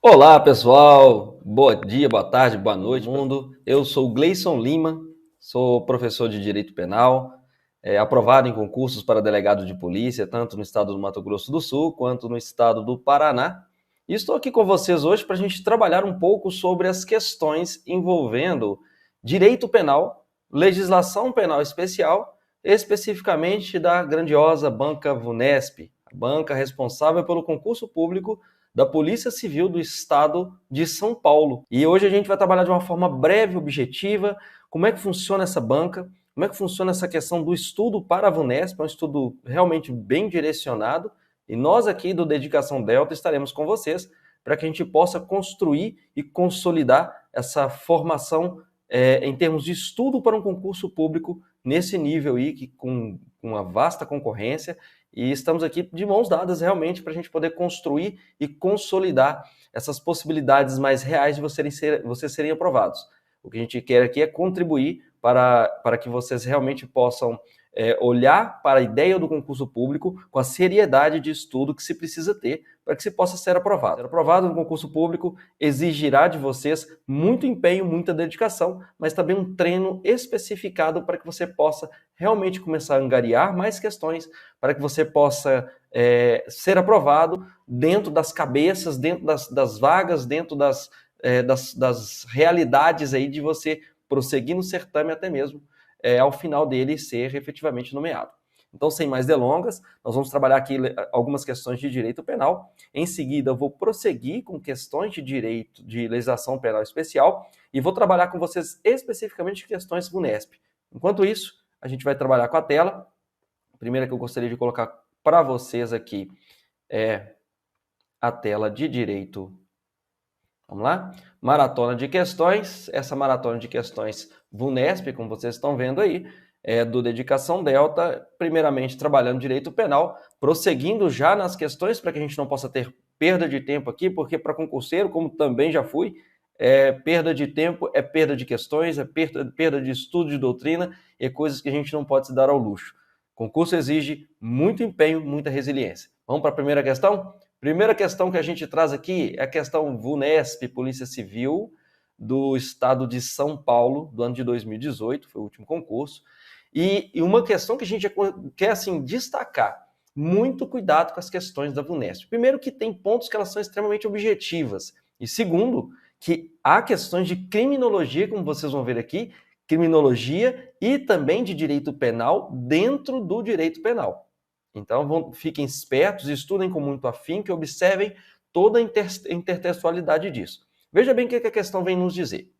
Olá, pessoal. Bom dia, boa tarde, boa noite, mundo. Eu sou Gleison Lima, sou professor de Direito Penal, aprovado em concursos para delegado de polícia, tanto no estado do Mato Grosso do Sul quanto no estado do Paraná. E estou aqui com vocês hoje para a gente trabalhar um pouco sobre as questões envolvendo direito penal, legislação penal especial, especificamente da grandiosa banca VUNESP, a banca responsável pelo concurso público da Polícia Civil do Estado de São Paulo. E hoje a gente vai trabalhar de uma forma breve e objetiva como é que funciona essa banca, como é que funciona essa questão do estudo para a VUNESP, é um estudo realmente bem direcionado, e nós aqui do Dedicação Delta estaremos com vocês para que a gente possa construir e consolidar essa formação em termos de estudo para um concurso público nesse nível aí, com uma vasta concorrência, e estamos aqui de mãos dadas realmente para a gente poder construir e consolidar essas possibilidades mais reais de vocês serem aprovados. O que a gente quer aqui é contribuir para que vocês realmente possam olhar para a ideia do concurso público com a seriedade de estudo que se precisa ter para que se possa ser aprovado. Ser aprovado no concurso público exigirá de vocês muito empenho, muita dedicação, mas também um treino especificado para que você possa realmente começar a angariar mais questões, para que você possa ser aprovado dentro das cabeças, dentro das vagas, dentro das realidades aí de você prosseguir no certame até mesmo ao final dele ser efetivamente nomeado. Então, sem mais delongas, nós vamos trabalhar aqui algumas questões de direito penal. Em seguida, eu vou prosseguir com questões de direito de legislação penal especial e vou trabalhar com vocês especificamente questões VUNESP. Enquanto isso, a gente vai trabalhar com a tela. A primeira que eu gostaria de colocar para vocês aqui é a tela de direito. Vamos lá? Maratona de questões. Essa maratona de questões VUNESP, como vocês estão vendo aí, é do Dedicação Delta, primeiramente trabalhando direito penal, prosseguindo já nas questões para que a gente não possa ter perda de tempo aqui, porque para concurseiro, como também já fui, perda de tempo é perda de questões, é perda de estudo de doutrina, e coisas que a gente não pode se dar ao luxo. Concurso exige muito empenho, muita resiliência. Vamos para a primeira questão? Primeira questão que a gente traz aqui é a questão VUNESP, Polícia Civil, do estado de São Paulo, do ano de 2018, foi o último concurso. E uma questão que a gente quer assim, destacar, muito cuidado com as questões da VUNESP. Primeiro que tem pontos que elas são extremamente objetivas. E segundo, que há questões de criminologia, como vocês vão ver aqui, criminologia e também de direito penal dentro do direito penal. Então, fiquem espertos, estudem com muito afinco e observem toda a intertextualidade disso. Veja bem o que a questão vem nos dizer.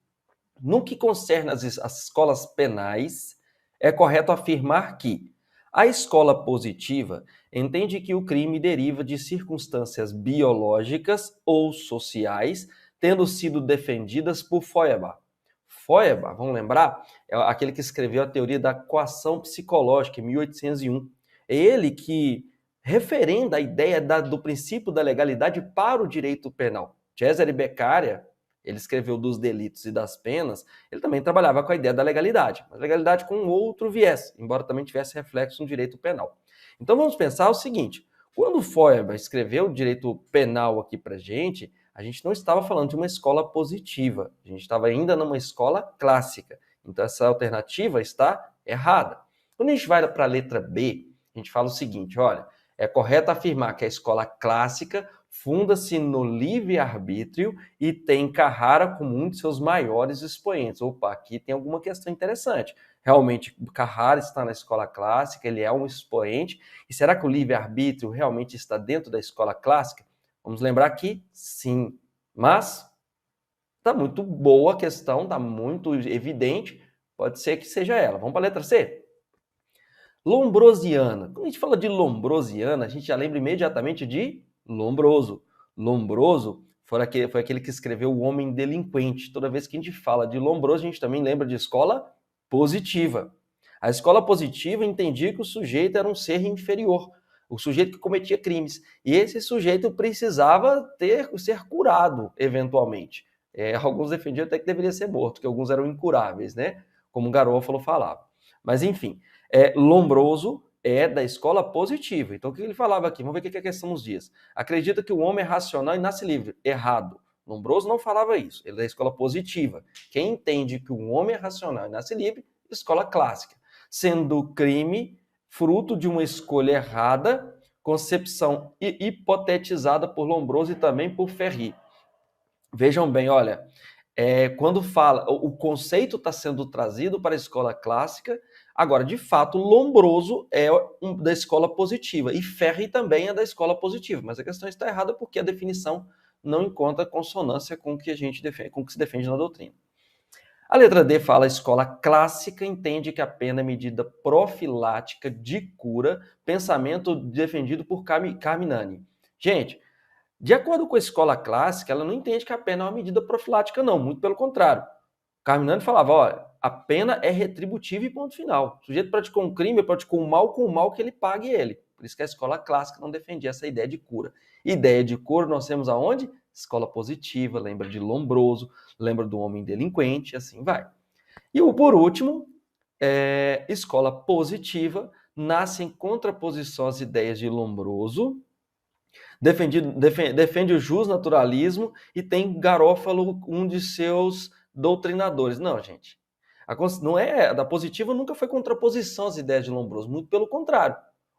No que concerne as escolas penais, é correto afirmar que a escola positiva entende que o crime deriva de circunstâncias biológicas ou sociais, tendo sido defendidas por Feuerbach. Feuerbach, vamos lembrar, é aquele que escreveu a teoria da coação psicológica em 1801. É ele que referenda a ideia do princípio da legalidade para o direito penal. Cesare Beccaria, ele escreveu dos delitos e das penas, ele também trabalhava com a ideia da legalidade, mas legalidade com outro viés, embora também tivesse reflexo no direito penal. Então vamos pensar o seguinte, quando Feuerbach escreveu o direito penal aqui pra gente, a gente não estava falando de uma escola positiva, a gente estava ainda numa escola clássica. Então essa alternativa está errada. Quando a gente vai para a letra B, a gente fala o seguinte, olha, é correto afirmar que a escola clássica funda-se no livre-arbítrio e tem Carrara como um de seus maiores expoentes. Opa, aqui tem alguma questão interessante. Realmente, Carrara está na escola clássica, ele é um expoente. E será que o livre-arbítrio realmente está dentro da escola clássica? Vamos lembrar que sim, mas está muito boa a questão, está muito evidente, pode ser que seja ela. Vamos para a letra C? Lombrosiana. Quando a gente fala de Lombrosiana, a gente já lembra imediatamente de Lombroso. Lombroso foi aquele que escreveu O Homem Delinquente. Toda vez que a gente fala de Lombroso, a gente também lembra de escola positiva. A escola positiva entendia que o sujeito era um ser inferior, o sujeito que cometia crimes. E esse sujeito precisava ser curado, eventualmente. Alguns defendiam até que deveria ser morto, que alguns eram incuráveis, né? Como Garofalo falava. Mas, enfim, Lombroso é da escola positiva. Então, o que ele falava aqui? Vamos ver o que a questão nos diz. Acredita que o homem é racional e nasce livre. Errado. Lombroso não falava isso, ele é da escola positiva. Quem entende que o homem é racional e nasce livre, escola clássica. Sendo crime fruto de uma escolha errada, concepção hipotetizada por Lombroso e também por Ferri. Vejam bem, olha, quando fala, o conceito está sendo trazido para a escola clássica, agora, de fato, Lombroso é da escola positiva e Ferri também é da escola positiva, mas a questão está errada porque a definição não encontra consonância com o que a gente defende, com o que se defende na doutrina. A letra D fala: a escola clássica entende que a pena é medida profilática de cura, pensamento defendido por Carminani. Gente, de acordo com a escola clássica, ela não entende que a pena é uma medida profilática, não, muito pelo contrário. Carminani falava: olha, a pena é retributiva e ponto final. O sujeito praticou um crime, praticou um mal com o mal que ele pague ele. Por isso que a escola clássica não defendia essa ideia de cura. Ideia de cura nós temos aonde? Escola positiva, lembra de Lombroso, lembra do homem delinquente, assim vai. E por último, escola positiva nasce em contraposição às ideias de Lombroso, defende o justnaturalismo e tem Garófalo, um de seus doutrinadores. Não, gente. Não é, da positiva nunca foi contraposição às ideias de Lombroso, muito pelo contrário.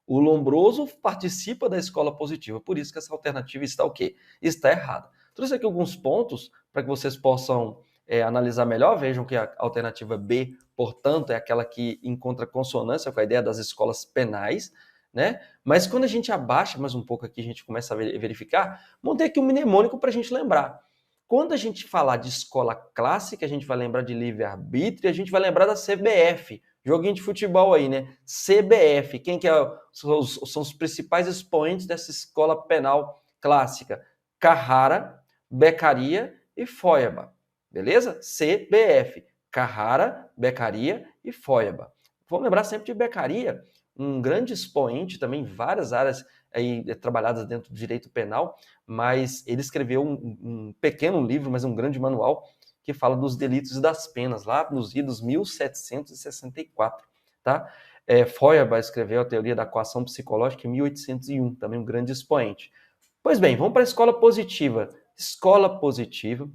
O Lombroso participa da escola positiva, por isso que essa alternativa está o quê? Está errada. Trouxe aqui alguns pontos para que vocês possam analisar melhor. Vejam que a alternativa B, portanto, é aquela que encontra consonância com a ideia das escolas penais, né? Mas quando a gente abaixa mais um pouco aqui, a gente começa a verificar, montei aqui um mnemônico para a gente lembrar. Quando a gente falar de escola clássica, a gente vai lembrar de livre-arbítrio, a gente vai lembrar da CBF, joguinho de futebol aí, né? CBF, quem que são os principais expoentes dessa escola penal clássica? Carrara, Beccaria e Feuerbach, beleza? CBF, Carrara, Beccaria e Feuerbach. Vamos lembrar sempre de Beccaria, um grande expoente também, várias áreas aí trabalhadas dentro do direito penal, mas ele escreveu um pequeno livro, mas um grande manual, que fala dos delitos e das penas, lá nos idos 1764, tá? Feuerbach escreveu a teoria da coação psicológica em 1801, também um grande expoente. Pois bem, vamos para a escola positiva. Escola positiva,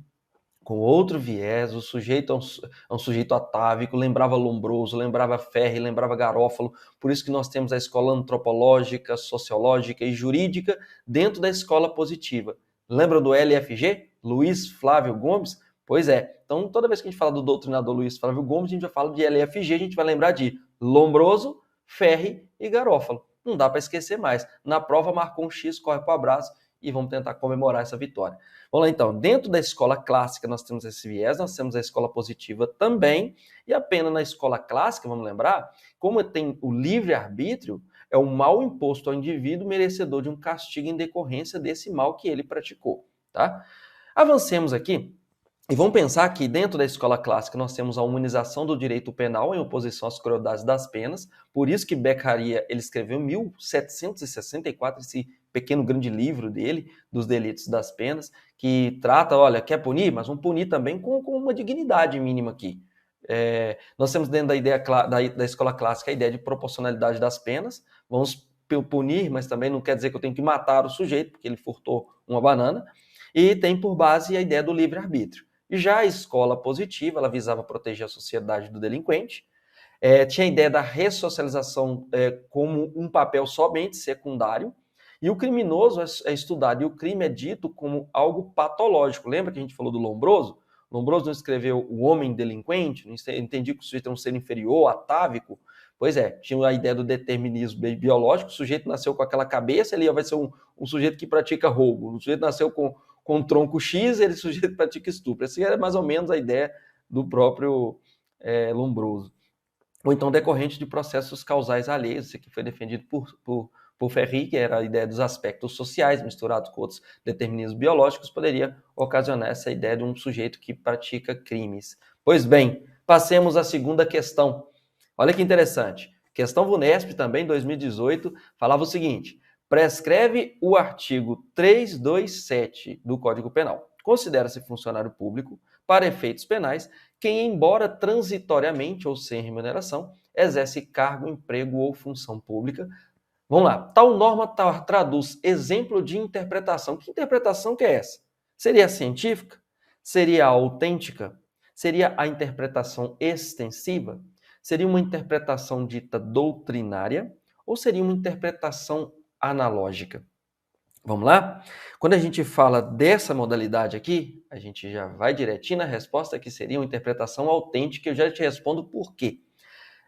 com outro viés, o sujeito é um sujeito atávico, lembrava Lombroso, lembrava Ferri, lembrava Garófalo, por isso que nós temos a escola antropológica, sociológica e jurídica dentro da escola positiva. Lembra do LFG? Luiz Flávio Gomes? Pois é. Então, toda vez que a gente fala do doutrinador Luiz Flávio Gomes, a gente já fala de LFG, a gente vai lembrar de Lombroso, Ferri e Garófalo. Não dá para esquecer mais. Na prova, marcou um X, corre para o abraço e vamos tentar comemorar essa vitória. Vamos lá então, dentro da escola clássica nós temos esse viés, nós temos a escola positiva também, e a pena na escola clássica, vamos lembrar, como tem o livre-arbítrio, é o mal imposto ao indivíduo merecedor de um castigo em decorrência desse mal que ele praticou, tá? Avancemos aqui e vamos pensar que dentro da escola clássica nós temos a humanização do direito penal em oposição às crueldades das penas, por isso que Beccaria ele escreveu em 1764 esse pequeno grande livro dele, dos delitos das penas, que trata, olha, quer punir, mas vamos punir também com uma dignidade mínima aqui. Nós temos dentro da ideia da escola clássica a ideia de proporcionalidade das penas, vamos punir, mas também não quer dizer que eu tenho que matar o sujeito, porque ele furtou uma banana, e tem por base a ideia do livre-arbítrio. Já a escola positiva, ela visava proteger a sociedade do delinquente, tinha a ideia da ressocialização como um papel somente secundário, e o criminoso é estudado, e o crime é dito como algo patológico. Lembra que a gente falou do Lombroso? Lombroso não escreveu o homem delinquente, não entendi que o sujeito é um ser inferior, atávico. Pois é, tinha a ideia do determinismo biológico, o sujeito nasceu com aquela cabeça, ele vai ser um sujeito que pratica roubo. O sujeito nasceu com um tronco X, ele sujeito que pratica estupro. Essa era mais ou menos a ideia do próprio Lombroso. Ou então decorrente de processos causais alheios, isso aqui foi defendido por Ferri, que era a ideia dos aspectos sociais misturados com outros determinismos biológicos, poderia ocasionar essa ideia de um sujeito que pratica crimes. Pois bem, passemos à segunda questão. Olha que interessante. Questão VUNESP também, 2018, falava o seguinte: prescreve o artigo 327 do Código Penal. Considera-se funcionário público, para efeitos penais, quem, embora transitoriamente ou sem remuneração, exerce cargo, emprego ou função pública. Vamos lá. Tal norma traduz exemplo de interpretação. Que interpretação que é essa? Seria a científica? Seria a autêntica? Seria a interpretação extensiva? Seria uma interpretação dita doutrinária? Ou seria uma interpretação analógica? Vamos lá? Quando a gente fala dessa modalidade aqui, a gente já vai direitinho na resposta, que seria uma interpretação autêntica. Eu já te respondo por quê.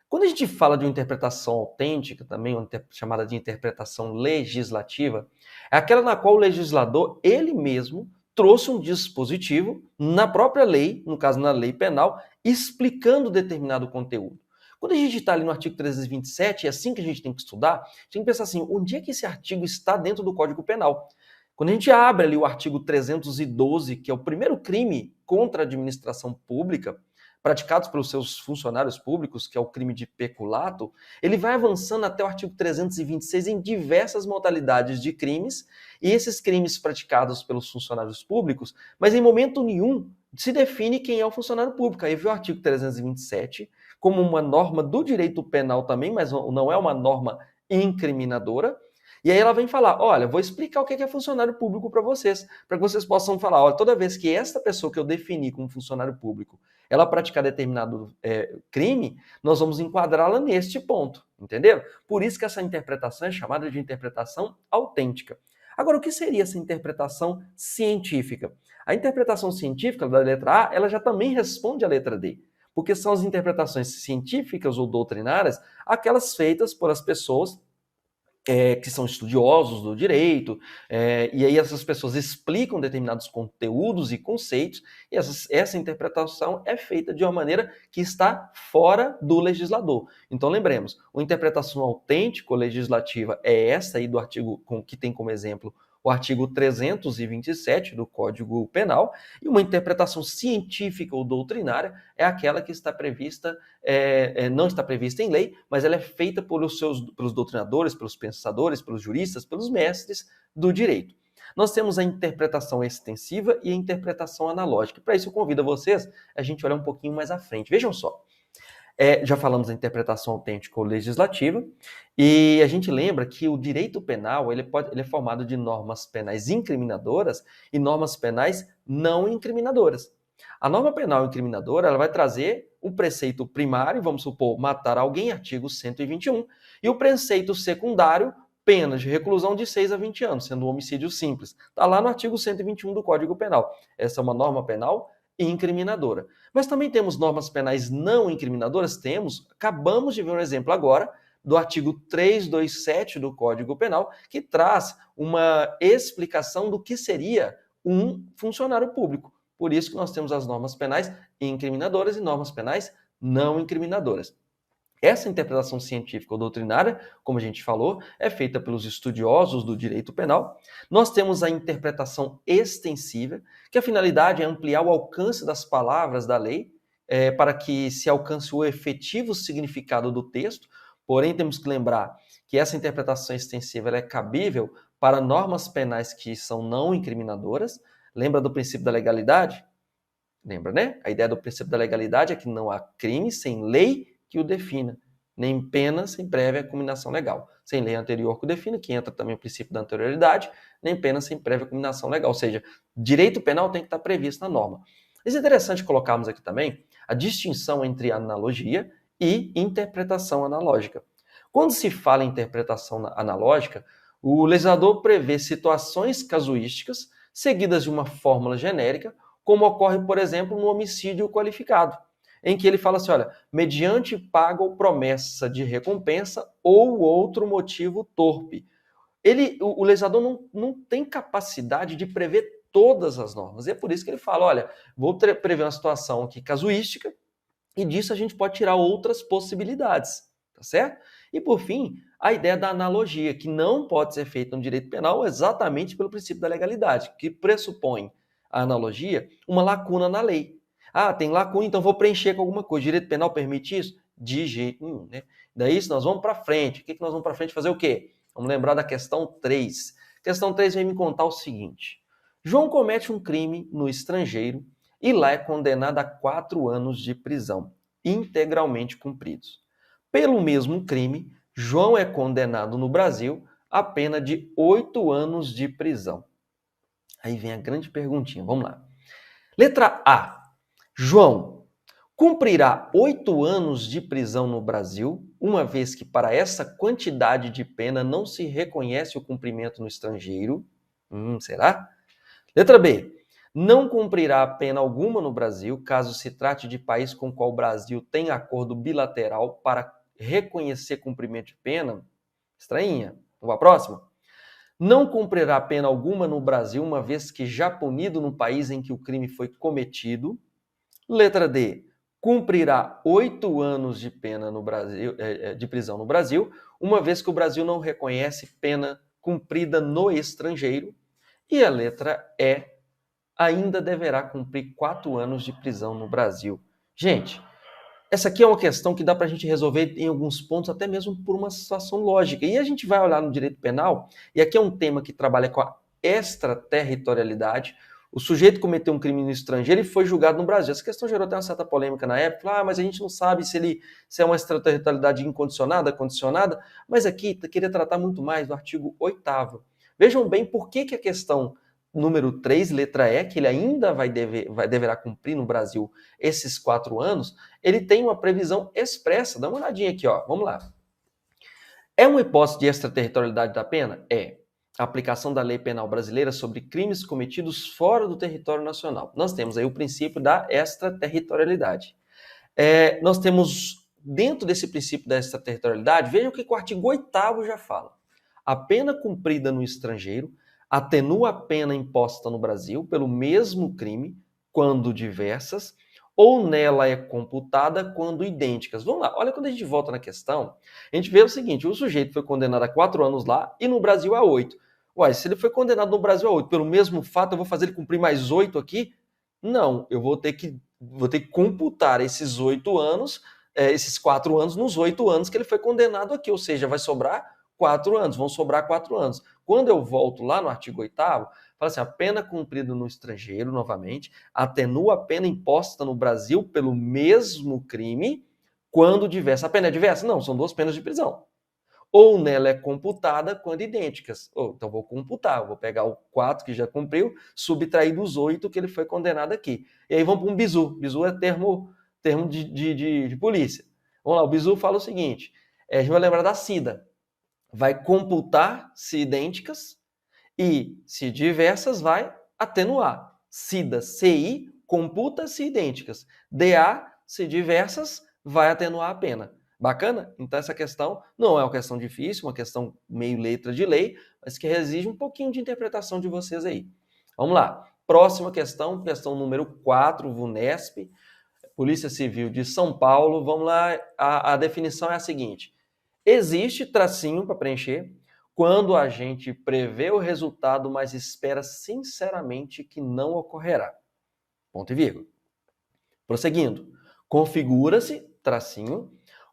Quando a gente fala de uma interpretação autêntica, também chamada de interpretação legislativa, é aquela na qual o legislador, ele mesmo, trouxe um dispositivo na própria lei, no caso na lei penal, explicando determinado conteúdo. Quando a gente está ali no artigo 327, é assim que a gente tem que estudar, tem que pensar assim, onde é que esse artigo está dentro do Código Penal? Quando a gente abre ali o artigo 312, que é o primeiro crime contra a administração pública, praticados pelos seus funcionários públicos, que é o crime de peculato, ele vai avançando até o artigo 326 em diversas modalidades de crimes, e esses crimes praticados pelos funcionários públicos, mas em momento nenhum se define quem é o funcionário público. Aí vem o artigo 327 como uma norma do direito penal também, mas não é uma norma incriminadora. E aí ela vem falar, olha, vou explicar o que é funcionário público para que vocês possam falar, olha, toda vez que esta pessoa que eu defini como funcionário público, ela praticar determinado crime, nós vamos enquadrá-la neste ponto, entenderam? Por isso que essa interpretação é chamada de interpretação autêntica. Agora, o que seria essa interpretação científica? A interpretação científica da letra A, ela já também responde à letra D, porque são as interpretações científicas ou doutrinárias, aquelas feitas por as pessoas que são estudiosos do direito, e aí essas pessoas explicam determinados conteúdos e conceitos, e essa interpretação é feita de uma maneira que está fora do legislador. Então lembremos, uma interpretação autêntica legislativa é essa aí do artigo que tem como exemplo o artigo 327 do Código Penal, e uma interpretação científica ou doutrinária é aquela que está prevista, não está prevista em lei, mas ela é feita pelos doutrinadores, pelos pensadores, pelos juristas, pelos mestres do direito. Nós temos a interpretação extensiva e a interpretação analógica. Para isso, eu convido vocês a gente olhar um pouquinho mais à frente. Vejam só. Já falamos da interpretação autêntica ou legislativa, e a gente lembra que o direito penal ele é formado de normas penais incriminadoras e normas penais não incriminadoras. A norma penal incriminadora ela vai trazer o preceito primário, vamos supor, matar alguém, artigo 121, e o preceito secundário, penas de reclusão de 6 a 20 anos, sendo um homicídio simples. Está lá no artigo 121 do Código Penal. Essa é uma norma penal incriminadora. Mas também temos normas penais não incriminadoras? Temos. Acabamos de ver um exemplo agora do artigo 327 do Código Penal, que traz uma explicação do que seria um funcionário público. Por isso que nós temos as normas penais incriminadoras e normas penais não incriminadoras. Essa interpretação científica ou doutrinária, como a gente falou, é feita pelos estudiosos do direito penal. Nós temos a interpretação extensiva, que a finalidade é ampliar o alcance das palavras da lei, para que se alcance o efetivo significado do texto. Porém, temos que lembrar que essa interpretação extensiva ela é cabível para normas penais que são não incriminadoras. Lembra do princípio da legalidade? Lembra, né? A ideia do princípio da legalidade é que não há crime sem lei que o defina, nem pena sem prévia cominação legal. Sem lei anterior que o defina, que entra também o princípio da anterioridade, nem pena sem prévia cominação legal. Ou seja, direito penal tem que estar previsto na norma. Mas é interessante colocarmos aqui também a distinção entre analogia e interpretação analógica. Quando se fala em interpretação analógica, o legislador prevê situações casuísticas seguidas de uma fórmula genérica, como ocorre, por exemplo, no homicídio qualificado, em que ele fala assim, olha, mediante paga ou promessa de recompensa ou outro motivo torpe. O legislador não tem capacidade de prever todas as normas. E é por isso que ele fala, olha, vou prever uma situação aqui casuística e disso a gente pode tirar outras possibilidades, tá certo? E por fim, a ideia da analogia, que não pode ser feita no direito penal exatamente pelo princípio da legalidade, que pressupõe a analogia uma lacuna na lei. Ah, tem lacuna, então vou preencher com alguma coisa. Direito penal permite isso? De jeito nenhum, né? Daí nós vamos para frente. O que nós vamos para frente fazer o quê? Vamos lembrar da questão 3. Questão 3 vem me contar o seguinte. João comete um crime no estrangeiro e lá é condenado a 4 anos de prisão, integralmente cumpridos. Pelo mesmo crime, João é condenado no Brasil a pena de 8 anos de prisão. Aí vem a grande perguntinha, vamos lá. Letra A. João cumprirá 8 anos de prisão no Brasil, uma vez que para essa quantidade de pena não se reconhece o cumprimento no estrangeiro. Será? Letra B. Não cumprirá pena alguma no Brasil, caso se trate de país com o qual o Brasil tem acordo bilateral para reconhecer cumprimento de pena. Estranhinha. Vamos para a próxima? Não cumprirá pena alguma no Brasil, uma vez que já punido no país em que o crime foi cometido. Letra D. Cumprirá 8 anos de pena no Brasil, de prisão no Brasil, uma vez que o Brasil não reconhece pena cumprida no estrangeiro. E a letra E. Ainda deverá cumprir 4 anos de prisão no Brasil. Gente, essa aqui é uma questão que dá para a gente resolver em alguns pontos, até mesmo por uma situação lógica. E a gente vai olhar no direito penal, e aqui é um tema que trabalha com a extraterritorialidade. O sujeito cometeu um crime no estrangeiro e foi julgado no Brasil. Essa questão gerou até uma certa polêmica na época. Mas a gente não sabe se é uma extraterritorialidade incondicionada, condicionada. Mas aqui queria tratar muito mais do artigo 8º. Vejam bem por que a questão número 3, letra E, que ele ainda deverá cumprir no Brasil esses 4 anos, ele tem uma previsão expressa. Dá uma olhadinha aqui, ó. Vamos lá. É uma hipótese de extraterritorialidade da pena? É. A aplicação da lei penal brasileira sobre crimes cometidos fora do território nacional. Nós temos aí o princípio da extraterritorialidade. Nós temos, dentro desse princípio da extraterritorialidade, veja o que o artigo 8º já fala. A pena cumprida no estrangeiro atenua a pena imposta no Brasil pelo mesmo crime, quando diversas, ou nela é computada quando idênticas. Vamos lá, olha quando a gente volta na questão, a gente vê o seguinte, o sujeito foi condenado a 4 anos lá e no Brasil a 8. Uai, se ele foi condenado no Brasil a 8 pelo mesmo fato, eu vou fazer ele cumprir mais 8 aqui? Não, eu vou ter que computar esses 8 anos, esses 4 anos nos 8 anos que ele foi condenado aqui, ou seja, vai sobrar 4 anos, vão sobrar 4 anos. Quando eu volto lá no artigo 8º, fala assim, a pena cumprida no estrangeiro, novamente, atenua a pena imposta no Brasil pelo mesmo crime, quando diversa. A pena é diversa? Não, são 2 penas de prisão. Ou nela é computada quando idênticas. Então vou computar, vou pegar o 4 que já cumpriu, subtrair dos 8 que ele foi condenado aqui. E aí vamos para um bizu. Bizu é termo de polícia. Vamos lá, o bizu fala o seguinte, a gente vai lembrar da SIDA. Vai computar se idênticas e, se diversas, vai atenuar. SIDA, CI, computa se idênticas. DA, se diversas, vai atenuar a pena. Bacana? Então essa questão não é uma questão difícil, uma questão meio letra de lei, mas que exige um pouquinho de interpretação de vocês aí. Vamos lá. Próxima questão, questão número 4, VUNESP, Polícia Civil de São Paulo. Vamos lá, a definição é a seguinte. Existe tracinho para preencher quando a gente prevê o resultado, mas espera sinceramente que não ocorrerá. Ponto e vírgula. Prosseguindo. Configura-se, tracinho,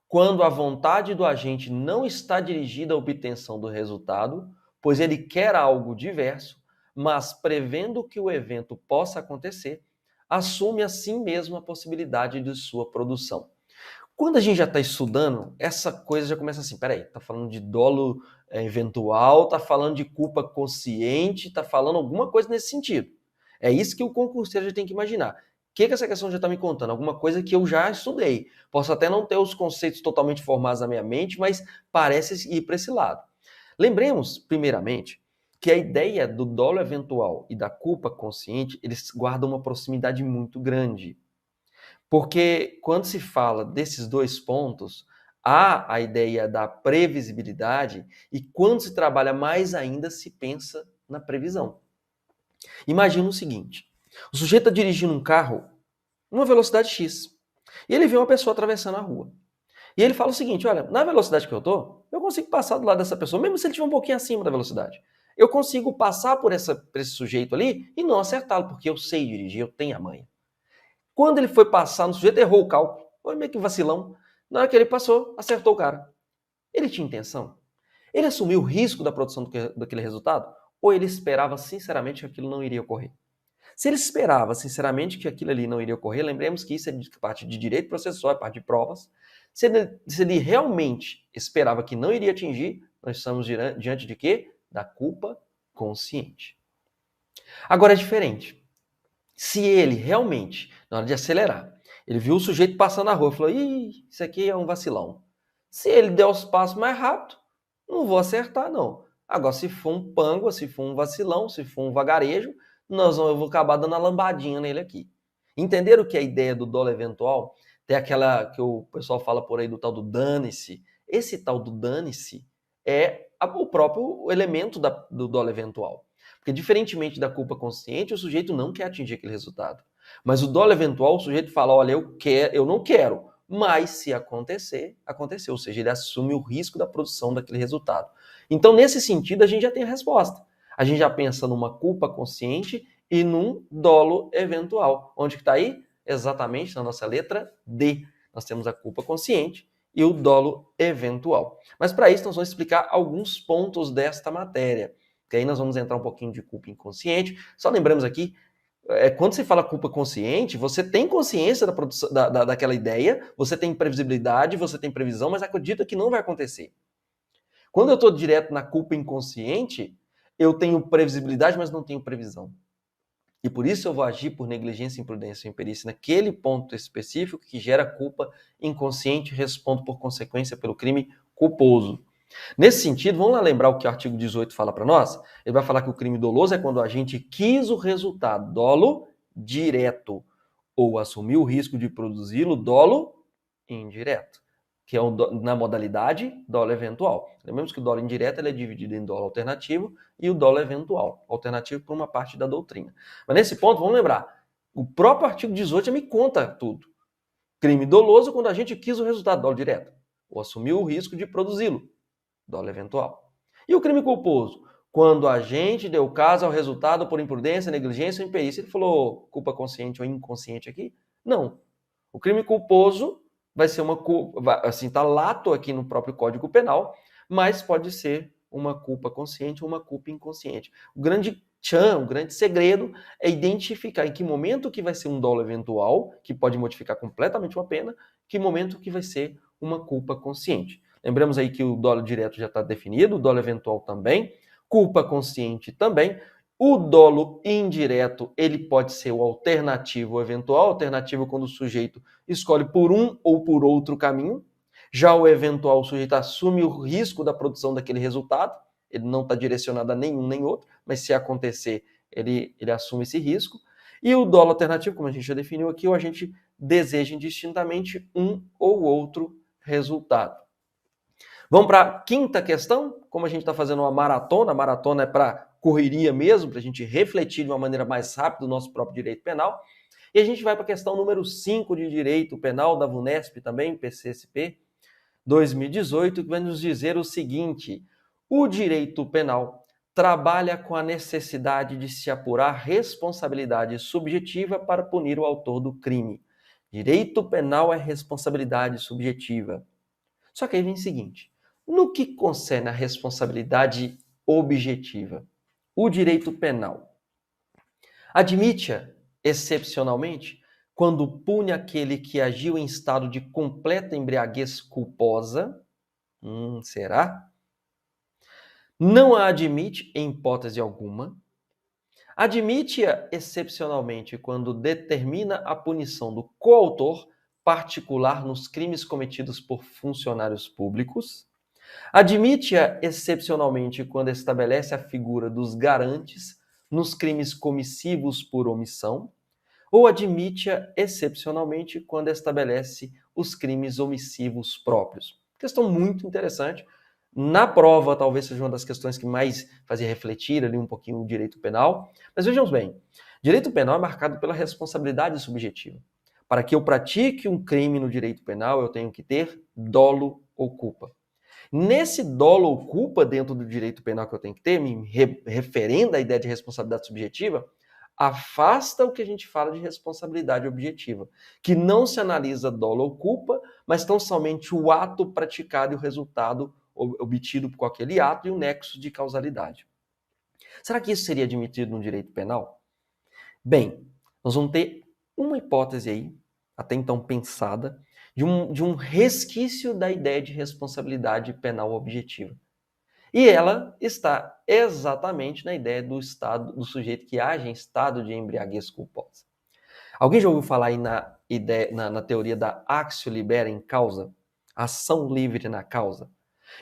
quando a vontade do agente não está dirigida à obtenção do resultado, pois ele quer algo diverso, mas prevendo que o evento possa acontecer, assume a si mesmo a possibilidade de sua produção. Quando a gente já está estudando, essa coisa já começa assim, peraí, tá falando de dolo eventual, tá falando de culpa consciente, tá falando alguma coisa nesse sentido. É isso que o concurseiro já tem que imaginar. O que essa questão já está me contando? Alguma coisa que eu já estudei. Posso até não ter os conceitos totalmente formados na minha mente, mas parece ir para esse lado. Lembremos, primeiramente, que a ideia do dolo eventual e da culpa consciente, eles guardam uma proximidade muito grande. Porque quando se fala desses 2 pontos, há a ideia da previsibilidade e quando se trabalha mais ainda, se pensa na previsão. Imagina o seguinte, o sujeito está dirigindo um carro numa velocidade X e ele vê uma pessoa atravessando a rua. E ele fala o seguinte, olha, na velocidade que eu consigo passar do lado dessa pessoa, mesmo se ele estiver um pouquinho acima da velocidade. Eu consigo passar por esse sujeito ali e não acertá-lo, porque eu sei dirigir, eu tenho a manha. Quando ele foi passar no sujeito, errou o cálculo. Foi meio que vacilão. Na hora que ele passou, acertou o cara. Ele tinha intenção? Ele assumiu o risco da produção daquele resultado? Ou ele esperava sinceramente que aquilo não iria ocorrer? Se ele esperava sinceramente que aquilo ali não iria ocorrer, lembremos que isso é parte de direito processual, é parte de provas. Se ele realmente esperava que não iria atingir, nós estamos diante de quê? Da culpa consciente. Agora é diferente. Se ele realmente, na hora de acelerar, ele viu o sujeito passando na rua e falou: ih, isso aqui é um vacilão. Se ele der os passos mais rápido, não vou acertar, não. Agora, se for um pango, se for um vacilão, se for um vagarejo, eu vou acabar dando a lambadinha nele aqui. Entenderam que a ideia do dolo eventual tem aquela que o pessoal fala por aí do tal do dane-se? Esse tal do dane-se é o próprio elemento do dolo eventual. Porque, diferentemente da culpa consciente, o sujeito não quer atingir aquele resultado. Mas o dolo eventual, o sujeito fala: olha, eu não quero, mas se acontecer, aconteceu. Ou seja, ele assume o risco da produção daquele resultado. Então, nesse sentido, a gente já tem a resposta. A gente já pensa numa culpa consciente e num dolo eventual. Onde que está aí? Exatamente na nossa letra D. Nós temos a culpa consciente e o dolo eventual. Mas para isso, nós vamos explicar alguns pontos desta matéria. Que aí nós vamos entrar um pouquinho de culpa inconsciente. Só lembramos aqui, quando se fala culpa consciente, você tem consciência da produção, daquela ideia, você tem previsibilidade, você tem previsão, mas acredita que não vai acontecer. Quando eu estou direto na culpa inconsciente, eu tenho previsibilidade, mas não tenho previsão. E por isso eu vou agir por negligência, imprudência ou imperícia naquele ponto específico que gera culpa inconsciente, respondo por consequência pelo crime culposo. Nesse sentido, vamos lá lembrar o que o artigo 18 fala para nós? Ele vai falar que o crime doloso é quando a gente quis o resultado, dolo direto, ou assumiu o risco de produzi-lo, dolo indireto, que é na modalidade dolo eventual. Lembramos que o dolo indireto ele é dividido em dolo alternativo e o dolo eventual, alternativo por uma parte da doutrina. Mas nesse ponto, vamos lembrar, o próprio artigo 18 já me conta tudo. Crime doloso quando a gente quis o resultado, dolo direto, ou assumiu o risco de produzi-lo, dolo eventual. E o crime culposo? Quando a gente deu caso ao resultado por imprudência, negligência ou imperícia. Ele falou culpa consciente ou inconsciente aqui? Não. O crime culposo vai ser uma culpa, assim, está lato aqui no próprio Código Penal, mas pode ser uma culpa consciente ou uma culpa inconsciente. O grande o grande segredo é identificar em que momento que vai ser um dolo eventual, que pode modificar completamente uma pena, que momento que vai ser uma culpa consciente. Lembramos aí que o dolo direto já está definido, o dolo eventual também, culpa consciente também. O dolo indireto, ele pode ser o alternativo eventual, alternativo quando o sujeito escolhe por um ou por outro caminho. Já o eventual, o sujeito assume o risco da produção daquele resultado, ele não está direcionado a nenhum nem outro, mas se acontecer, ele assume esse risco. E o dolo alternativo, como a gente já definiu aqui, o agente deseja indistintamente um ou outro resultado. Vamos para a quinta questão, como a gente está fazendo uma maratona é para correria mesmo, para a gente refletir de uma maneira mais rápida o nosso próprio direito penal. E a gente vai para a questão número 5 de direito penal, da VUNESP também, PCSP, 2018, que vai nos dizer o seguinte: o direito penal trabalha com a necessidade de se apurar responsabilidade subjetiva para punir o autor do crime. Direito penal é responsabilidade subjetiva. Só que aí vem o seguinte: no que concerne a responsabilidade objetiva, o direito penal admite-a excepcionalmente quando pune aquele que agiu em estado de completa embriaguez culposa. Será? Não a admite em hipótese alguma. Admite-a excepcionalmente quando determina a punição do coautor particular nos crimes cometidos por funcionários públicos. Admite-a excepcionalmente quando estabelece a figura dos garantes nos crimes comissivos por omissão, ou admite-a excepcionalmente quando estabelece os crimes omissivos próprios. Questão muito interessante. Na prova, talvez seja uma das questões que mais fazia refletir ali um pouquinho o direito penal. Mas vejamos bem, direito penal é marcado pela responsabilidade subjetiva. Para que eu pratique um crime no direito penal, eu tenho que ter dolo ou culpa. Nesse dolo ou culpa dentro do direito penal que eu tenho que ter, me referendo à ideia de responsabilidade subjetiva, afasta o que a gente fala de responsabilidade objetiva, que não se analisa dolo ou culpa, mas tão somente o ato praticado e o resultado obtido com aquele ato e o nexo de causalidade. Será que isso seria admitido no direito penal? Bem, nós vamos ter uma hipótese aí, até então pensada, de um resquício da ideia de responsabilidade penal objetiva. E ela está exatamente na ideia do estado do sujeito que age em estado de embriaguez culposa. Alguém já ouviu falar aí na teoria da actio libera in causa? Ação livre na causa?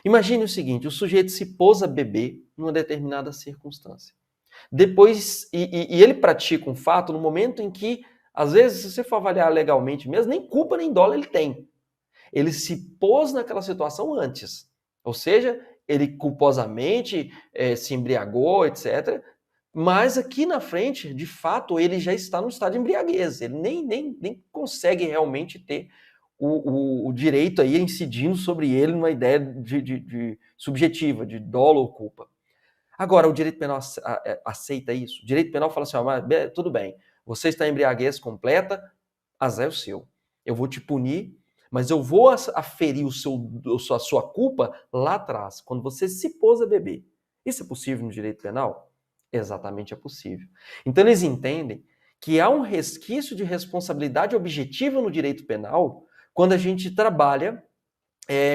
Imagine o seguinte, o sujeito se pôs a beber numa determinada circunstância. Depois, e ele pratica um fato no momento em que, às vezes, se você for avaliar legalmente mesmo, nem culpa nem dolo ele tem. Ele se pôs naquela situação antes. Ou seja, ele culposamente se embriagou, etc. Mas aqui na frente, de fato, ele já está no estado de embriaguez. Ele nem consegue realmente ter o direito aí incidindo sobre ele numa ideia de subjetiva, de dolo ou culpa. Agora, o direito penal aceita isso? O direito penal fala assim, mas, tudo bem, você está em embriaguez completa, azar é o seu. Eu vou te punir, mas eu vou aferir a sua culpa lá atrás, quando você se pôs a beber. Isso é possível no direito penal? Exatamente é possível. Então eles entendem que há um resquício de responsabilidade objetiva no direito penal quando a gente trabalha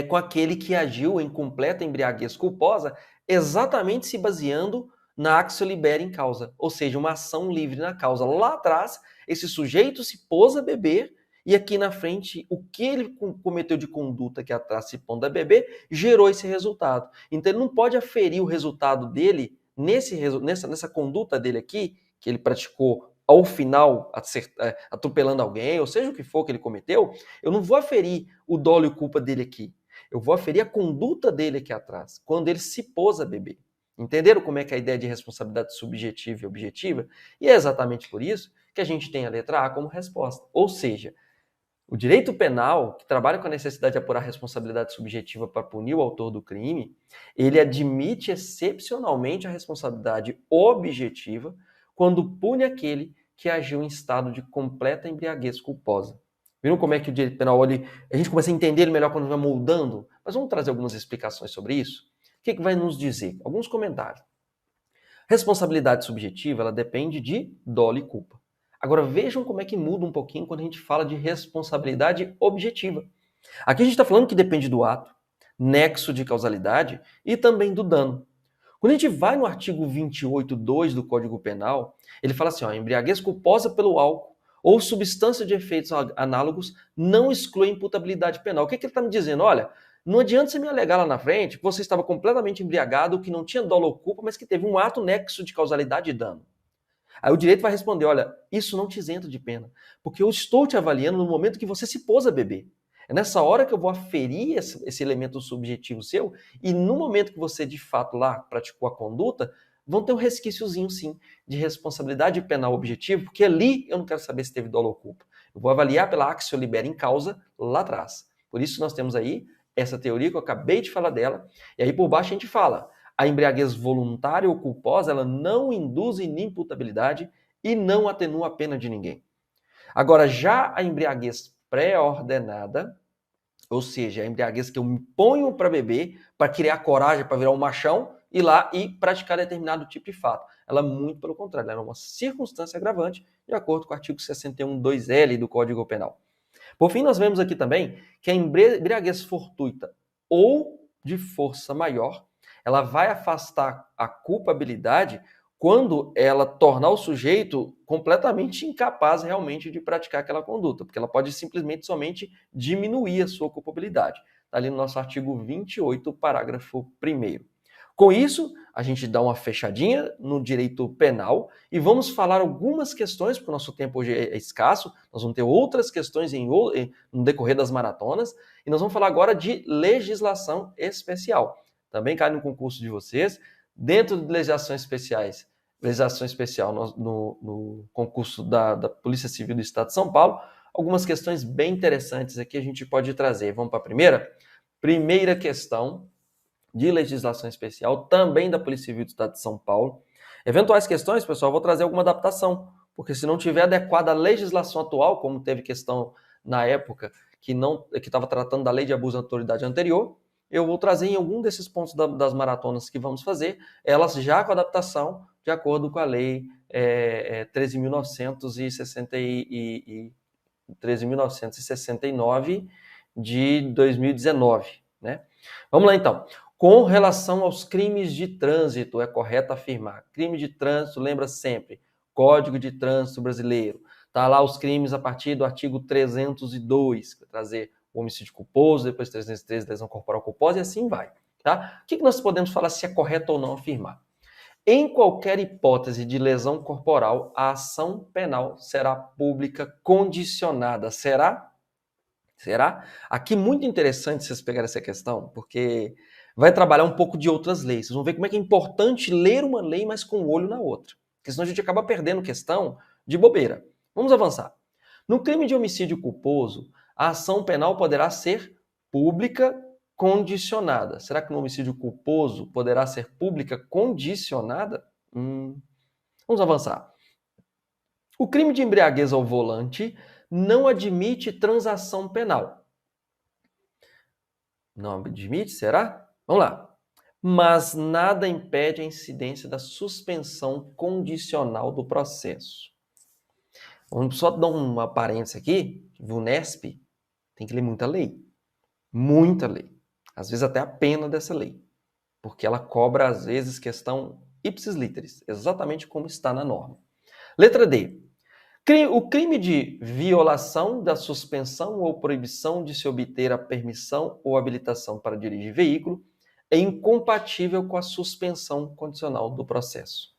com aquele que agiu em completa embriaguez culposa, exatamente se baseando na actio libera in causa, ou seja, uma ação livre na causa. Lá atrás, esse sujeito se pôs a beber e aqui na frente, o que ele cometeu de conduta que atrás se pondo a beber, gerou esse resultado. Então ele não pode aferir o resultado dele nessa conduta dele aqui, que ele praticou ao final, atropelando alguém, ou seja o que for que ele cometeu, eu não vou aferir o dolo e culpa dele aqui. Eu vou aferir a conduta dele aqui atrás, quando ele se pôs a beber. Entenderam como é que é a ideia de responsabilidade subjetiva e objetiva? E é exatamente por isso que a gente tem a letra A como resposta. Ou seja, o direito penal, que trabalha com a necessidade de apurar a responsabilidade subjetiva para punir o autor do crime, ele admite excepcionalmente a responsabilidade objetiva quando pune aquele que agiu em estado de completa embriaguez culposa. Viram como é que o direito penal, a gente começa a entender ele melhor quando vai moldando? Mas vamos trazer algumas explicações sobre isso? O que vai nos dizer? Alguns comentários. Responsabilidade subjetiva, ela depende de dolo e culpa. Agora vejam como é que muda um pouquinho quando a gente fala de responsabilidade objetiva. Aqui a gente está falando que depende do ato, nexo de causalidade e também do dano. Quando a gente vai no artigo 28.2 do Código Penal, ele fala assim, embriaguez culposa pelo álcool ou substância de efeitos análogos não exclui a imputabilidade penal. O que ele está me dizendo? Olha, não adianta você me alegar lá na frente que você estava completamente embriagado, que não tinha dolo ou culpa, mas que teve um ato nexo de causalidade e dano. Aí o direito vai responder, olha, isso não te isenta de pena, porque eu estou te avaliando no momento que você se pôs a beber. É nessa hora que eu vou aferir esse elemento subjetivo seu e no momento que você de fato lá praticou a conduta, vão ter um resquíciozinho sim de responsabilidade penal objetiva, porque ali eu não quero saber se teve dolo ou culpa. Eu vou avaliar pela actio libera in causa lá atrás. Por isso nós temos aí essa teoria que eu acabei de falar dela, e aí por baixo a gente fala, a embriaguez voluntária ou culposa, ela não induz inimputabilidade e não atenua a pena de ninguém. Agora, já a embriaguez pré-ordenada, ou seja, a embriaguez que eu me ponho para beber, para criar coragem, para virar um machão, ir lá e praticar determinado tipo de fato. Ela, muito pelo contrário, ela é uma circunstância agravante, de acordo com o artigo 61.2L do Código Penal. Por fim, nós vemos aqui também que a embriaguez fortuita ou de força maior, ela vai afastar a culpabilidade quando ela tornar o sujeito completamente incapaz realmente de praticar aquela conduta, porque ela pode simplesmente somente diminuir a sua culpabilidade. Está ali no nosso artigo 28, parágrafo 1º. Com isso, a gente dá uma fechadinha no direito penal e vamos falar algumas questões, porque o nosso tempo hoje é escasso, nós vamos ter outras questões no decorrer das maratonas, e nós vamos falar agora de legislação especial. Também cai no concurso de vocês, dentro de legislação especial no concurso da Polícia Civil do Estado de São Paulo, algumas questões bem interessantes aqui a gente pode trazer. Vamos para a primeira? Primeira questão de legislação especial, também da Polícia Civil do Estado de São Paulo. Eventuais questões, pessoal, vou trazer alguma adaptação, porque se não tiver adequada à legislação atual, como teve questão na época que estava tratando da lei de abuso de autoridade anterior, eu vou trazer em algum desses pontos das maratonas que vamos fazer, elas já com adaptação, de acordo com a lei 13.969 de 2019. Né? Vamos lá, então. Com relação aos crimes de trânsito, é correto afirmar. Crime de trânsito, lembra sempre, Código de Trânsito Brasileiro. Tá lá os crimes a partir do artigo 302, que vai trazer o homicídio culposo, depois 313, lesão corporal culposa, e assim vai. Tá? O que nós podemos falar se é correto ou não afirmar? Em qualquer hipótese de lesão corporal, a ação penal será pública condicionada. Será? Será? Aqui muito interessante vocês pegarem essa questão, porque vai trabalhar um pouco de outras leis. Vocês vão ver como é que é importante ler uma lei, mas com o olho na outra. Porque senão a gente acaba perdendo questão de bobeira. Vamos avançar. No crime de homicídio culposo, a ação penal poderá ser pública condicionada. Será que no homicídio culposo poderá ser pública condicionada? Vamos avançar. O crime de embriaguez ao volante não admite transação penal. Não admite, será? Vamos lá. Mas nada impede a incidência da suspensão condicional do processo. Vamos só dar uma parêntese aqui. O VUNESP tem que ler muita lei. Muita lei. Às vezes até a pena dessa lei. Porque ela cobra, às vezes, questão ipsis literis, exatamente como está na norma. Letra D. O crime de violação da suspensão ou proibição de se obter a permissão ou habilitação para dirigir veículo é incompatível com a suspensão condicional do processo.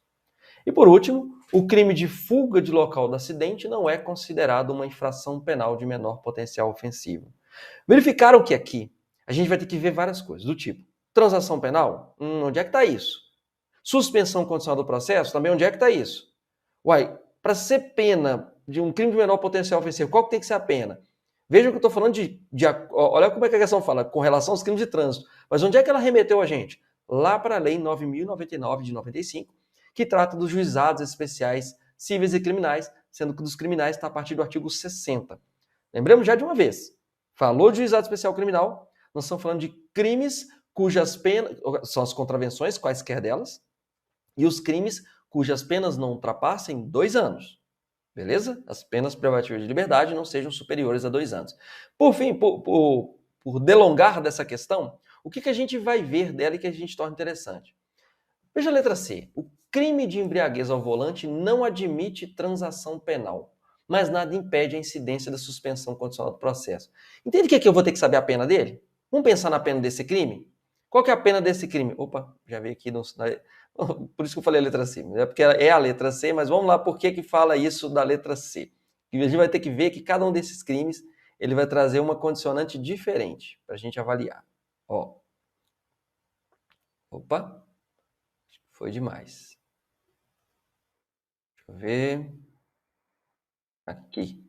E por último, o crime de fuga de local do acidente não é considerado uma infração penal de menor potencial ofensivo. Verificaram que aqui a gente vai ter que ver várias coisas, do tipo, transação penal? Onde é que está isso? Suspensão condicional do processo? Também onde é que está isso? Uai, para ser pena de um crime de menor potencial ofensivo, qual que tem que ser a pena? Veja que eu estou falando olha como é que a questão fala, com relação aos crimes de trânsito. Mas onde é que ela remeteu a gente? Lá para a Lei 9.099 de 95, que trata dos juizados especiais cíveis e criminais, sendo que dos criminais está a partir do artigo 60. Lembramos já de uma vez. Falou de juizado especial criminal, nós estamos falando de crimes cujas penas, são as contravenções, quaisquer delas, e os crimes cujas penas não ultrapassem 2 anos. Beleza? As penas privativas de liberdade não sejam superiores a 2 anos. Por fim, por delongar dessa questão, o que a gente vai ver dela e que a gente torna interessante? Veja a letra C. O crime de embriaguez ao volante não admite transação penal, mas nada impede a incidência da suspensão condicional do processo. Entende que aqui eu vou ter que saber a pena dele? Vamos pensar na pena desse crime? Qual que é a pena desse crime? Opa, já veio aqui. Por isso que eu falei a letra C. É porque é a letra C, mas vamos lá por que fala isso da letra C. E a gente vai ter que ver que cada um desses crimes ele vai trazer uma condicionante diferente para a gente avaliar. Ó. Opa, foi demais. Deixa eu ver. Aqui.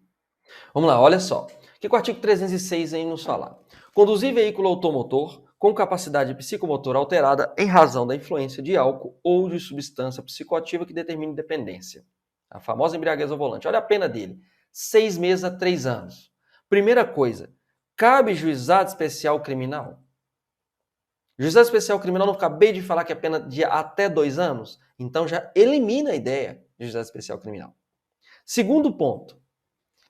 Vamos lá, olha só. O que o artigo 306 aí nos fala? Conduzir veículo automotor com capacidade psicomotora alterada em razão da influência de álcool ou de substância psicoativa que determine dependência. A famosa embriaguez ao volante. Olha a pena dele. 6 meses a 3 anos. Primeira coisa, cabe juizado especial criminal? Juizado especial criminal, não acabei de falar que é pena de até 2 anos? Então já elimina a ideia de juizado especial criminal. Segundo ponto,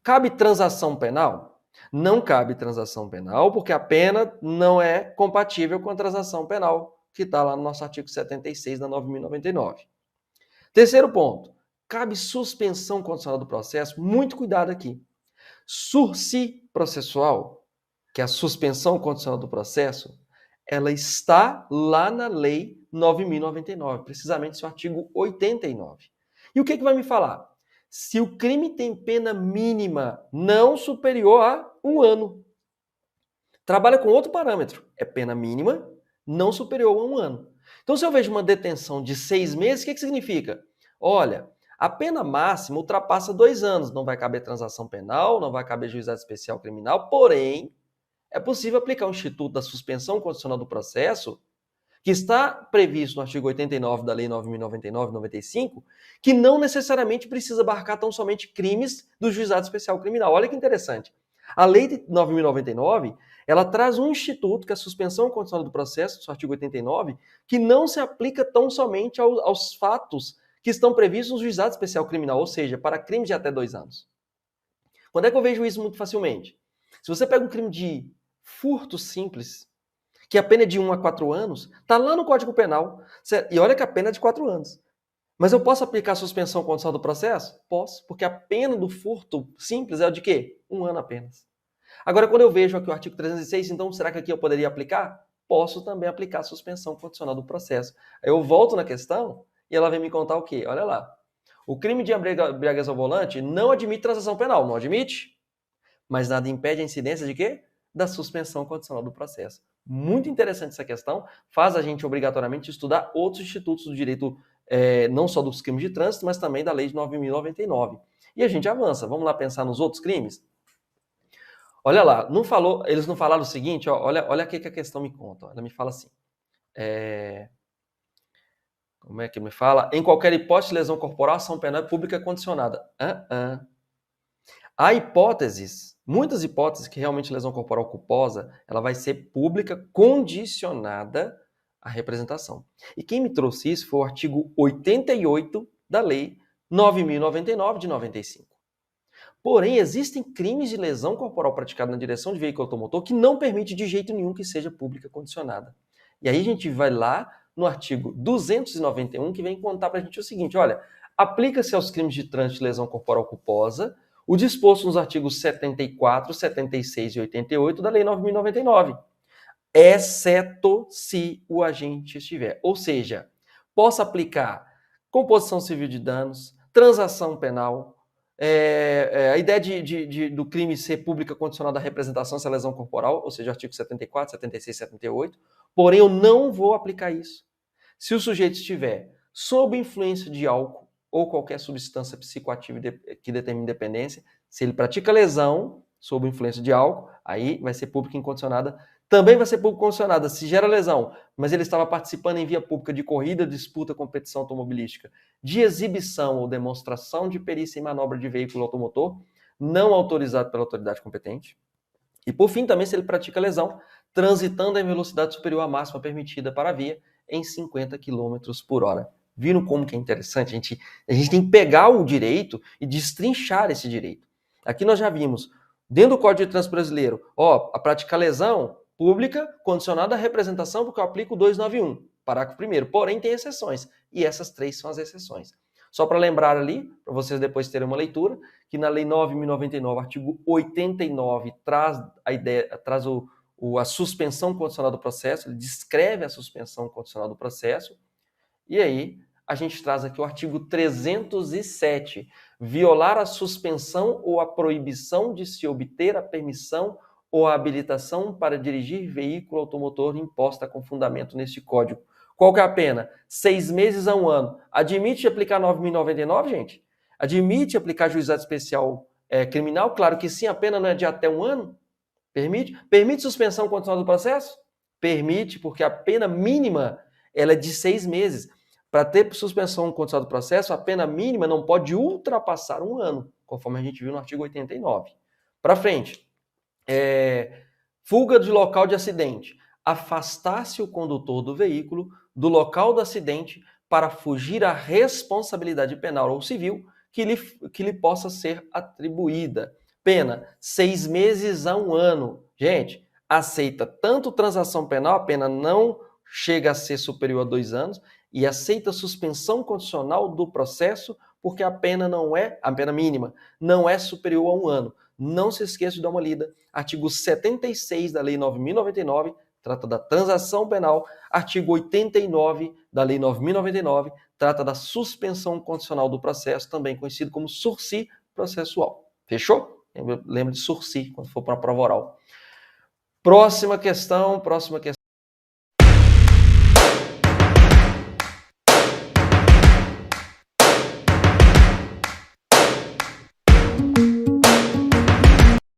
cabe transação penal? Não cabe transação penal, porque a pena não é compatível com a transação penal, que está lá no nosso artigo 76 da 9.099. Terceiro ponto, cabe suspensão condicional do processo? Muito cuidado aqui. Sursi processual, que é a suspensão condicional do processo, ela está lá na Lei 9.099, precisamente seu artigo 89. E o que vai me falar? Se o crime tem pena mínima não superior a 1 ano. Trabalha com outro parâmetro. É pena mínima não superior a 1 ano. Então, se eu vejo uma detenção de 6 meses, o que significa? Olha, a pena máxima ultrapassa 2 anos. Não vai caber transação penal, não vai caber juizado especial criminal, porém, é possível aplicar o instituto da suspensão condicional do processo, que está previsto no artigo 89 da Lei 9.099/95, que não necessariamente precisa abarcar tão somente crimes do juizado especial criminal. Olha que interessante. A Lei 9.099, ela traz um instituto, que é a suspensão condicional do processo, do artigo 89, que não se aplica tão somente aos fatos que estão previstos no juizado especial criminal, ou seja, para crimes de até 2 anos. Quando é que eu vejo isso muito facilmente? Se você pega um crime de furto simples, que a pena é de 1 a 4 anos, está lá no Código Penal. E olha que a pena é de 4 anos. Mas eu posso aplicar a suspensão condicional do processo? Posso, porque a pena do furto simples é de quê? 1 ano apenas. Agora, quando eu vejo aqui o artigo 306, então será que aqui eu poderia aplicar? Posso também aplicar a suspensão condicional do processo. Aí eu volto na questão e ela vem me contar o quê? Olha lá. O crime de embriaguez ao volante não admite transação penal, não admite? Mas nada impede a incidência de quê? Da suspensão condicional do processo. Muito interessante essa questão, faz a gente obrigatoriamente estudar outros institutos do direito, não só dos crimes de trânsito, mas também da lei de 9.099. E a gente avança, vamos lá pensar nos outros crimes? Olha lá, eles não falaram o seguinte, ó, olha o que a questão me conta. Ela me fala assim, como é que me fala? Em qualquer hipótese de lesão corporal, ação penal é pública condicionada. Há hipóteses, muitas hipóteses que realmente lesão corporal culposa, ela vai ser pública condicionada à representação. E quem me trouxe isso foi o artigo 88 da Lei 9.099 de 95. Porém, existem crimes de lesão corporal praticada na direção de veículo automotor que não permite de jeito nenhum que seja pública condicionada. E aí a gente vai lá no artigo 291 que vem contar pra gente o seguinte, olha, aplica-se aos crimes de trânsito de lesão corporal culposa o disposto nos artigos 74, 76 e 88 da Lei 9.099, exceto se o agente estiver. Ou seja, posso aplicar composição civil de danos, transação penal, a ideia do crime ser pública condicionada à representação se é lesão corporal, ou seja, artigo 74, 76 e 78, porém eu não vou aplicar isso se o sujeito estiver sob influência de álcool ou qualquer substância psicoativa que determine dependência. Se ele pratica lesão sob influência de álcool, aí vai ser pública incondicionada. Também vai ser pública condicionada se gera lesão, mas ele estava participando em via pública de corrida, disputa, competição automobilística, de exibição ou demonstração de perícia em manobra de veículo automotor, não autorizado pela autoridade competente. E por fim, também se ele pratica lesão, transitando em velocidade superior à máxima permitida para a via em 50 km por hora. Viram como que é interessante? A gente tem que pegar o direito e destrinchar esse direito. Aqui nós já vimos, dentro do Código de Trânsito Brasileiro, a praticar lesão pública condicionada à representação, porque eu aplico o 291, parágrafo 1º. Porém, tem exceções, e essas 3 são as exceções. Só para lembrar ali, para vocês depois terem uma leitura, que na Lei 9.099, artigo 89, traz a suspensão condicional do processo, ele descreve a suspensão condicional do processo, e aí a gente traz aqui o artigo 307, violar a suspensão ou a proibição de se obter a permissão ou a habilitação para dirigir veículo automotor imposta com fundamento neste código. Qual que é a pena? 6 meses a 1 ano. Admite aplicar 9.099, gente? Admite aplicar juizado especial criminal? Claro que sim, a pena não é de até 1 ano. Permite? Permite suspensão condicional do processo? Permite, porque a pena mínima ela é de 6 meses. Para ter suspensão condicional do processo, a pena mínima não pode ultrapassar 1 ano, conforme a gente viu no artigo 89. Para frente. Fuga de local de acidente. Afastar-se o condutor do veículo do local do acidente para fugir à responsabilidade penal ou civil que lhe possa ser atribuída. Pena, 6 meses a 1 ano. Gente, aceita tanto transação penal, a pena não chega a ser superior a 2 anos, e aceita suspensão condicional do processo, porque a pena mínima, não é superior a 1 ano. Não se esqueça de dar uma lida. Artigo 76 da Lei 9.099, trata da transação penal. Artigo 89 da Lei 9.099, trata da suspensão condicional do processo, também conhecido como sursi processual. Fechou? Lembra de sursi, quando for para a prova oral. Próxima questão.